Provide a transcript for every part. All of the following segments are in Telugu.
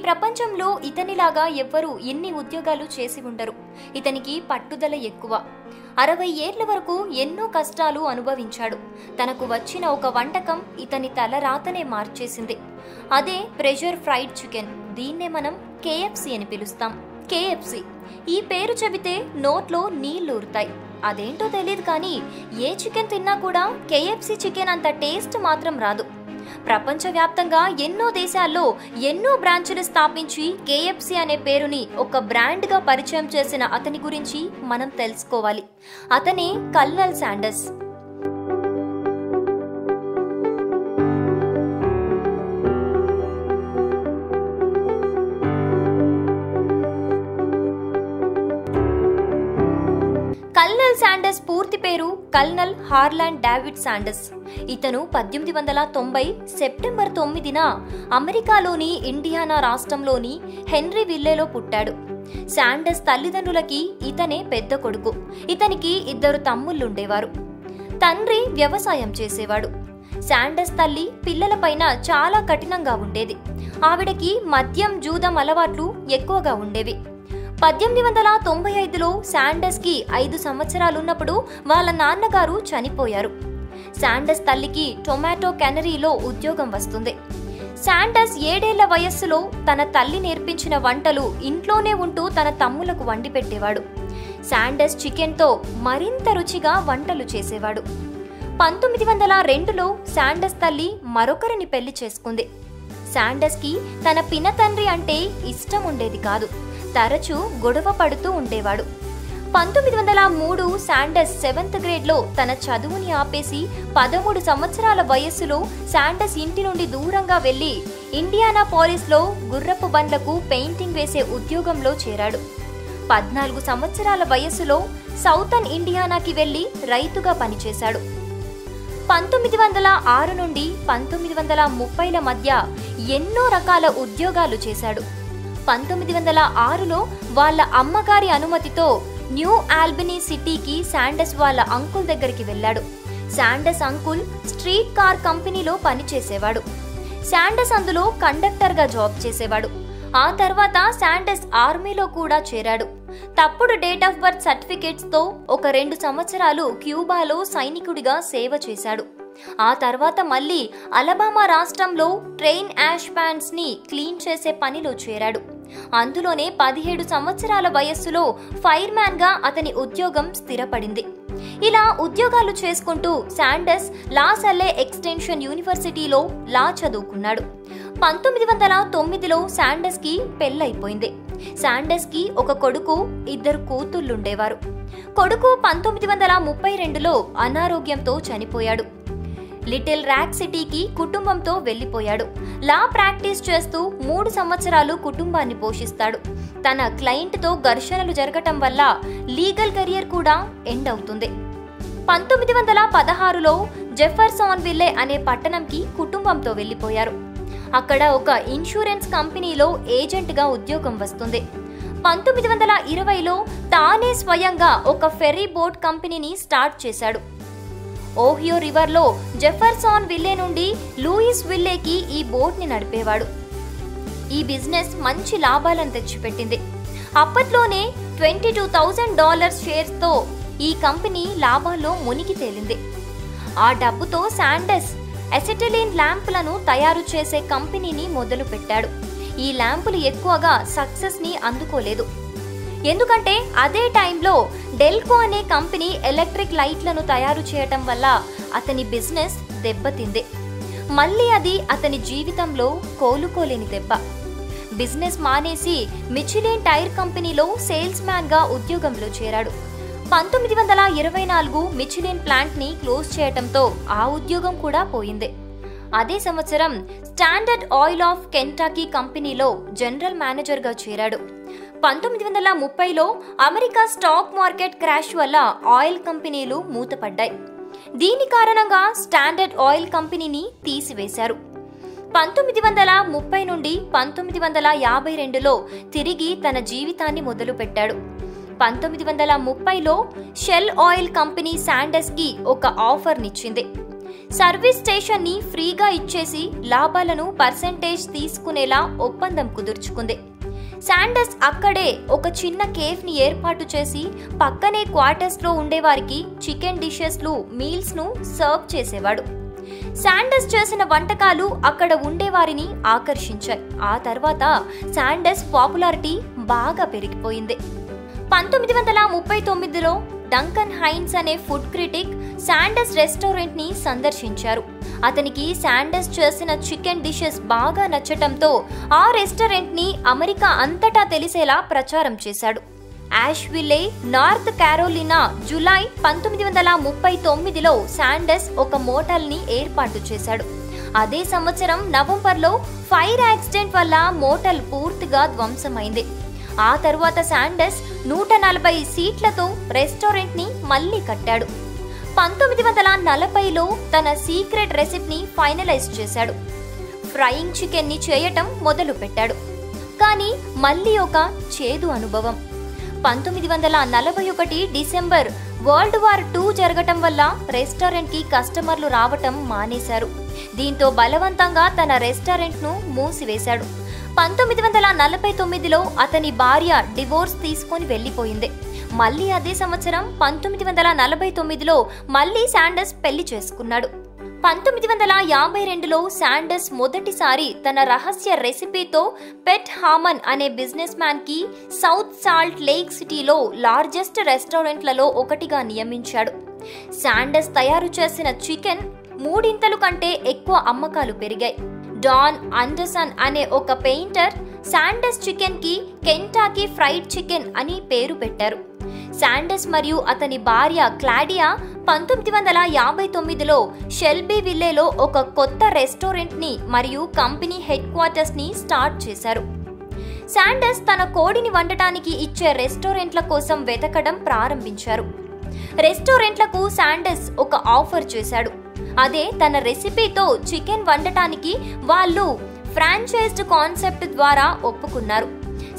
ప్రపంచంలో ఇతనిలాగా ఎవ్వరూ ఎన్ని ఉద్యోగాలు చేసి ఉండరు. ఇతనికి పట్టుదల ఎక్కువ. 60 ఏళ్ల వరకు ఎన్నో కష్టాలు అనుభవించాడు. తనకు వచ్చిన ఒక వంటకం ఇతని తలరాతనే మార్చేసింది. అదే ప్రెషర్ ఫ్రైడ్ చికెన్. దీన్నే మనం KFC అని పిలుస్తాం. KFC ఈ పేరు చెబితే నోట్లో నీళ్లూరుతాయి. అదేంటో తెలియదు కానీ ఏ చికెన్ తిన్నా కూడా KFC చికెన్ అంత టేస్ట్ మాత్రం రాదు. ప్రపంచవ్యాప్తంగా ఎన్నో దేశాల్లో ఎన్నో బ్రాంచులు స్థాపించి KFC అనే పేరుని ఒక బ్రాండ్గా పరిచయం చేసిన అతని గురించి మనం తెలుసుకోవాలి. అతనే కల్నల్ శాండర్స్. కల్నల్ శాండర్స్ పూర్తి పేరు కల్నల్ హార్లాండ్ డేవిడ్ శాండర్స్. ఇతను 1890 సెప్టెంబర్ 9న అమెరికాలోని ఇండియానా రాష్ట్రంలోని హెన్రీవిల్లేలో పుట్టాడు. శాండర్స్ తల్లిదండ్రులకి ఇతనే పెద్ద కొడుకు. ఇతనికి 2 తమ్ముళ్లుండేవారు. తండ్రి వ్యవసాయం చేసేవాడు. శాండర్స్ తల్లి పిల్లలపైన చాలా కఠినంగా ఉండేది. ఆవిడకి మద్యం, జూదం అలవాట్లు ఎక్కువగా ఉండేవి. 1895లో శాండర్స్ కి 5 సంవత్సరాలున్నప్పుడు వాళ్ళ నాన్నగారు చనిపోయారు. శాండర్స్ తల్లికి టొమాటో కెనరీలో ఉద్యోగం వస్తుంది. శాండర్స్ 7 ఏళ్ల వయస్సులో తన తల్లి నేర్పించిన వంటలు ఇంట్లోనే ఉంటూ తన తమ్ములకు వండి పెట్టేవాడు. శాండర్స్ చికెన్తో మరింత రుచిగా వంటలు చేసేవాడు. 1902లో శాండర్స్ తల్లి మరొకరిని పెళ్లి చేసుకుంది. శాండర్స్ కి తన పినతండ్రి అంటే ఇష్టం ఉండేది కాదు. తరచూ గొడవ పడుతూ ఉండేవాడు. 1903 శాండర్స్ 7th గ్రేడ్లో తన చదువుని ఆపేసి 13 సంవత్సరాల వయస్సులో శాండర్స్ ఇంటి నుండి దూరంగా వెళ్లి ఇండియానాపోలిస్లో గుర్రపు బండ్లకు పెయింటింగ్ వేసే ఉద్యోగంలో చేరాడు. 14 సంవత్సరాల వయస్సులో సౌతర్న్ ఇండియానాకి వెళ్లి రైతుగా పనిచేశాడు. 1906 నుండి 1930ల మధ్య ఎన్నో రకాల ఉద్యోగాలు చేశాడు. 1906లో వాళ్ళ అమ్మగారి అనుమతితో న్యూ ఆల్బనీ సిటీకి శాండర్స్ వాళ్ళ అంకుల్ దగ్గరికి వెళ్ళాడు. శాండర్స్ అంకుల్ స్ట్రీట్ కార్ కంపెనీలో పనిచేసేవాడు. శాండర్స్ అందులో కండక్టర్గా జాబ్ చేసేవాడు. ఆ తర్వాత శాండర్స్ ఆర్మీలో కూడా చేరాడు. తప్పుడు డేట్ ఆఫ్ బర్త్ సర్టిఫికేట్స్తో ఒక 2 సంవత్సరాలు క్యూబాలో సైనికుడిగా సేవ చేశాడు. ఆ తర్వాత మళ్ళీ అలబామా రాష్ట్రంలో ట్రైన్ యాష్ ప్యాన్స్ ని క్లీన్ చేసే పనిలో చేరాడు. అందులోనే 17 సంవత్సరాల వయస్సులో ఫైర్ మ్యాన్ గా అతని ఉద్యోగం స్థిరపడింది. ఇలా ఉద్యోగాలు చేసుకుంటూ శాండర్స్ లాసల్లే ఎక్స్టెన్షన్ యూనివర్సిటీలో లా చదువుకున్నాడు. 1909లో శాండర్స్ కి పెళ్లైపోయింది. శాండర్స్ కి ఒక కొడుకు, 2 కూతుళ్లుండేవారు. కొడుకు 1932లో అనారోగ్యంతో చనిపోయాడు. లిటిల్ ర్యాక్ సిటీకి కుటుంబంతో వెళ్లిపోయాడు. లా ప్రాక్టీస్ చేస్తూ 3 సంవత్సరాలు కుటుంబాన్ని పోషిస్తాడు. తన క్లయింట్తో ఘర్షణలు జరగటం వల్ల లీగల్ కెరియర్ కూడా ఎండ్ అవుతుంది. 1916లో జెఫర్సన్విల్లే అనే పట్టణంకి కుటుంబంతో వెళ్లిపోయారు. అక్కడ ఒక ఇన్సూరెన్స్ కంపెనీలో ఏజెంట్గా ఉద్యోగం వస్తుంది. 1920లో తానే స్వయంగా ఒక ఫెర్రీ బోట్ కంపెనీని స్టార్ట్ చేశాడు. ఓహియో రివర్లో జెఫర్సన్ విల్లే నుండి లూయిస్ విల్లేకి ఈ బోట్ని నడిపేవాడు. ఈ బిజినెస్ మంచి లాభాలను తెచ్చిపెట్టింది. అప్పట్లోనే $22,000 షేర్స్తో ఈ కంపెనీ లాభాల్లో మునిగి తేలింది. ఆ డబ్బుతో శాండర్స్ అసెటిలిన్ ల్యాంపులను తయారు చేసే కంపెనీని మొదలు పెట్టాడు. ఈ ల్యాంపులు ఎక్కువగా సక్సెస్ని అందుకోలేదు. ఎందుకంటే అదే టైంలో డెల్కో అనే కంపెనీ ఎలక్ట్రిక్ లైట్లను తయారు చేయటం వల్ల అతని బిజినెస్ దెబ్బతింది. మళ్ళీ అది అతని జీవితంలో కోలుకోలేని దెబ్బ. బిజినెస్ మానేసి మిచిలిన్ టైర్ కంపెనీలో సేల్స్ మ్యాన్ గా ఉద్యోగంలో చేరాడు. 1924 మిచిలిన్ ప్లాంట్ ని క్లోజ్ చేయటంతో ఆ ఉద్యోగం కూడా పోయింది. అదే సంవత్సరం స్టాండర్డ్ ఆయిల్ ఆఫ్ కెంటకీ కంపెనీలో జనరల్ మేనేజర్ గా చేరాడు. 1930లో అమెరికా స్టాక్ మార్కెట్ క్రాష్ వల్ల ఆయిల్ కంపెనీలు మూతపడ్డాయి. దీని కారణంగా స్టాండర్డ్ ఆయిల్ కంపెనీని తీసివేశారు. 1930 నుండి 1952లో తిరిగి తన జీవితాన్ని మొదలుపెట్టాడు. 1930లో షెల్ ఆయిల్ కంపెనీ శాండర్స్ కి ఒక ఆఫర్నిచ్చింది. సర్వీస్ స్టేషన్ ని ఫ్రీగా ఇచ్చేసి లాభాలను పర్సెంటేజ్ తీసుకునేలా ఒప్పందం కుదుర్చుకుంది. శాండర్స్ అక్కడే ఒక చిన్న కేఫ్ ని ఏర్పాటు చేసి పక్కనే క్వార్టర్స్ లో ఉండేవారికి చికెన్ డిషెస్ లు మీల్స్ ను సర్వ్ చేసేవాడు. శాండర్స్ చేసిన వంటకాలు అక్కడ ఉండేవారిని ఆకర్షించాయి. ఆ తర్వాత శాండర్స్ పాపులారిటీ బాగా పెరిగిపోయింది. 1939లో డంకన్ హైన్స్ అనే ఫుడ్ క్రిటిక్ శాండర్స్ రెస్టారెంట్ ని సందర్శించారు. అతనికి శాండర్స్ చేసిన చికెన్ డిషెస్ బాగా నచ్చటంతో ఆ రెస్టారెంట్ ని అమెరికా అంతటా తెలిసేలా ప్రచారం చేశాడు. యాష్విల్లే, నార్త్ కారోలినా జూలై 1939లో శాండర్స్ ఒక మోటల్ ని ఏర్పాటు చేశాడు. అదే సంవత్సరం నవంబర్లో ఫైర్ యాక్సిడెంట్ వల్ల మోటల్ పూర్తిగా ధ్వంసమైంది. ఆ తరువాత శాండర్స్ 140 సీట్లతో రెస్టారెంట్ ని మళ్లీ కట్టాడు. 1940లో తన సీక్రెట్ రెసిపీని ఫైనలైజ్ చేశాడు. ఫ్రైయింగ్ చికెన్ ని చేయటం మొదలు పెట్టాడు. కానీ మళ్ళీ ఒక చేదు అనుభవం. 1941 డిసెంబర్ వరల్డ్ వార్ II జరగటం వల్ల రెస్టారెంట్ కి కస్టమర్లు రావటం మానేశారు. దీంతో బలవంతంగా తన రెస్టారెంట్ ను మూసివేశాడు. 1949లో అతని భార్య డివోర్స్ తీసుకొని వెళ్లిపోయింది. మళ్ళీ అదే సంవత్సరం 1949లో మళ్ళీ శాండర్స్ పెళ్లి చేసుకున్నాడు. 1952లో శాండర్స్ మొదటిసారి తన రహస్య రెసిపీతో పెట్ హామన్ అనే బిజినెస్ మ్యాన్ కి సౌత్ సాల్ట్ లేక్ సిటీలో లార్జెస్ట్ రెస్టారెంట్లలో ఒకటిగా నియమించాడు. శాండర్స్ తయారు చేసిన చికెన్ 3 కంటే ఎక్కువ అమ్మకాలు పెరిగాయి. డాన్ అండర్సన్ అనే ఒక పెయింటర్ శాండర్స్ చికెన్ కి కెంటాకీ ఫ్రైడ్ చికెన్ అని పేరు పెట్టారు. శాండర్స్ మరియు అతని భార్య క్లాడియా 1959లో షెల్బీ విల్లేలో ఒక కొత్త రెస్టారెంట్ ని మరియు కంపెనీ హెడ్ క్వార్టర్స్ ని స్టార్ట్ చేశారు. శాండర్స్ తన కోడిని వండటానికి ఇచ్చే రెస్టారెంట్ల కోసం వెతకడం ప్రారంభించారు. రెస్టారెంట్లకు శాండర్స్ ఒక ఆఫర్ చేశాడు. అదే తన రెసిపీతో చికెన్ వండటానికి వాళ్ళు ఫ్రాంచైజ్డ్ కాన్సెప్ట్ ద్వారా ఒప్పుకున్నారు.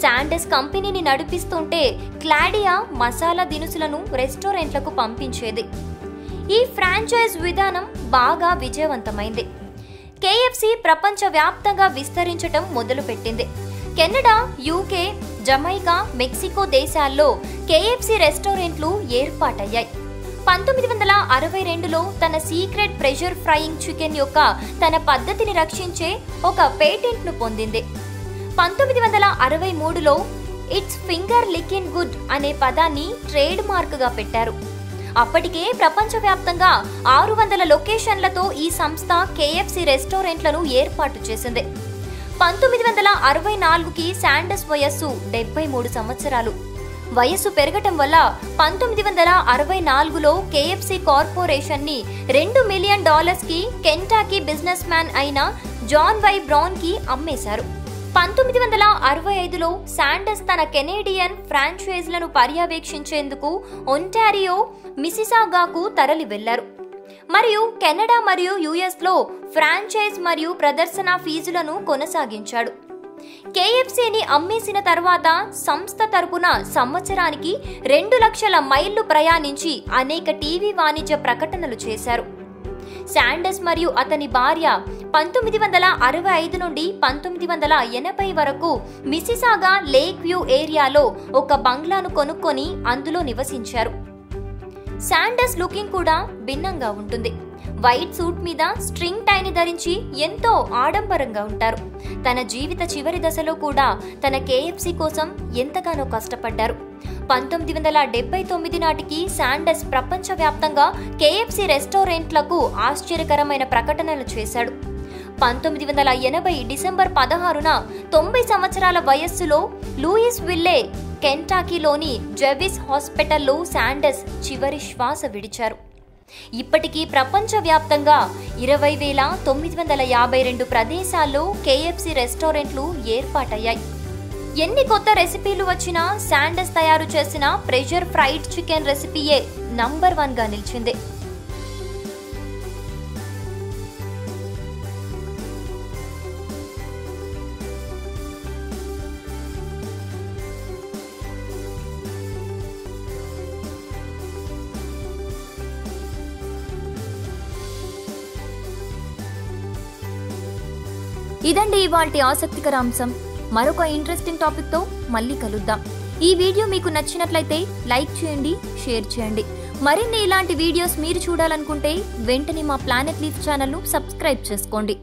శాండర్స్ కంపెనీని నడిపిస్తుంటే క్లాడియా మసాలా దినుసులను రెస్టారెంట్లకు పంపించేది. ఈ ఫ్రాంచైజ్ విధానం బాగా విజయవంతమైంది. కేఎఫ్సి ప్రపంచవ్యాప్తంగా విస్తరించటం మొదలుపెట్టింది. కెనడా, యూకే, జమైకా, మెక్సికో దేశాల్లో కేఎఫ్సి రెస్టారెంట్లు ఏర్పాటయ్యాయి. 1962లో తన సీక్రెట్ ప్రెషర్ ఫ్రైయింగ్ చికెన్ యొక్క తన పద్ధతిని రక్షించే ఒక పేటెంట్ను పొందింది. 1963లో ఇట్స్ ఫింగర్ లికిన్ గుడ్ అనే పదాన్ని ట్రేడ్ మార్క్గా పెట్టారు. అప్పటికే ప్రపంచవ్యాప్తంగా 600 లొకేషన్లతో ఈ సంస్థ కేఎఫ్సి రెస్టారెంట్లను ఏర్పాటు చేసింది. 1964కి శాండర్స్ వయస్సు 73 సంవత్సరాలు. వయస్సు పెరగటం వల్ల 1964లో కేఎఫ్సి కార్పొరేషన్ ని $2 మిలియన్ కి కెంటాకీ బిజినెస్ మ్యాన్ అయిన జాన్ వై బ్రౌన్ కి అమ్మేశారు. 1965లో శాండర్స్ తన కెనేడియన్ ఫ్రాంచైజ్లను పర్యవేక్షించేందుకు ఒంటారియో, మిసిసాగాకు తరలి వెళ్లారు మరియు కెనడా మరియు యుఎస్లో ఫ్రాంచైజ్ మరియు ప్రదర్శన ఫీజులను కొనసాగించాడు. కేఎఫ్సిని అమ్మేసిన తర్వాత సంస్థ తరపున సంవత్సరానికి 2 లక్షల మైళ్లు ప్రయాణించి అనేక టీవీ వాణిజ్య ప్రకటనలు చేశారు. శాండర్స్ మరియు అతని భార్య 1965 నుండి 1980 వరకు మిసిసాగా లేక్ వ్యూ ఏరియాలో ఒక బంగ్లాను కొనుక్కొని అందులో నివసించారు. శాండర్స్ లుకింగ్ కూడా భిన్నంగా ఉంటుంది. వైట్ సూట్ మీద స్ట్రింగ్ టైని ధరించి ఎంతో ఆడంబరంగా ఉంటారు. తన జీవిత చివరి దశలో కూడా తన కేఎఫ్సి కోసం ఎంతగానో కష్టపడ్డారు. 1979 నాటికి శాండర్స్ ప్రపంచవ్యాప్తంగా కేఎఫ్సి రెస్టారెంట్లకు ఆశ్చర్యకరమైన ప్రకటనలు చేశాడు. 1980 డిసెంబర్ 16న 90 సంవత్సరాల వయస్సులో లూయిస్ విల్లే, కెంటాకీలోని జెవిస్ హాస్పిటల్లో శాండర్స్ చివరి శ్వాస విడిచారు. ఇప్పటికీ ప్రపంచవ్యాప్తంగా 20,952 ప్రదేశాల్లో కేఎఫ్సి రెస్టారెంట్లు ఏర్పాటయ్యాయి. ఎన్ని కొత్త రెసిపీలు వచ్చినా శాండర్స్ తయారు చేసిన ప్రెషర్ ఫ్రైడ్ చికెన్ రెసిపీయే నంబర్ 1గా నిలిచింది. ఇదండి ఇవాల్టి ఆసక్తికర అంశం. మరొక ఇంట్రెస్టింగ్ టాపిక్తో మళ్ళీ కలుద్దాం. ఈ వీడియో మీకు నచ్చినట్లయితే లైక్ చేయండి, షేర్ చేయండి. మరిన్ని ఇలాంటి వీడియోస్ మీరు చూడాలనుకుంటే వెంటనే మా ప్లానెట్ లీఫ్ ఛానల్ను సబ్స్క్రైబ్ చేసుకోండి.